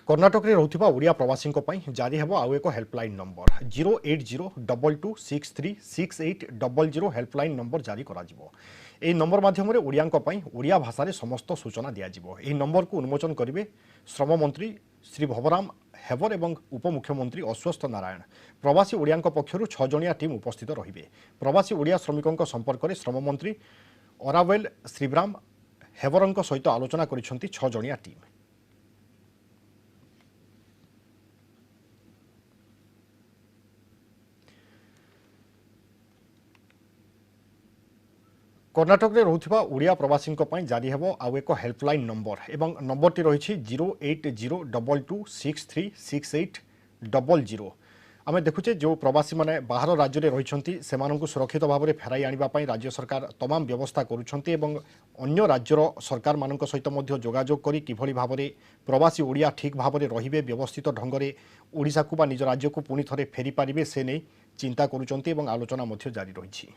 कर्णाटक में रोकथिबा ओडिया प्रवासी जारी हेबो आउ एक हेल्पलाइन नंबर 08022636800 हेल्पलाइन नंबर जारी करा जिवो। एही नंबर माध्यम ओडिया ओडिया भाषा समस्त सूचना दिया जिवो। एही नंबर को उन्मोचन करिवे श्रम मंत्री श्री भवराम हेबर एवं उपमुख्यमंत्री अश्वत्थ नारायण। प्रवासी ओडिया पक्षरु 6 जणिया टीम उपस्थित रहिबे। प्रवासी ओडिया श्रमिकों संपर्क में श्रम मंत्री अरावेल श्रीब्राम हेबरଙ୍କ सहित आलोचना करिसेंती 6 जणिया टीम। कर्णाटक में रोकथिबा ओडिया प्रवासी जारी हेबो आउ एक हेल्पलाइन नंबर एवं नंबरटी रही 08022636800। आम देखुचे जो प्रवासी माने बाहर राज्य में रही सुरक्षित भाव में फेराई आने राज्य सरकार तमाम व्यवस्था करुछंती एवं अन्य राज्यर सरकार मान सहित जोगाजोग करी किभली भाव में प्रवासी ओडिया ठीक भाव में रहिबे व्यवस्थित ढंग से ओडिशा को बा निज राज्य को पुणी थे फेरी पारिबे से नहीं चिंता करुछंती एवं आलोचना जारी रही।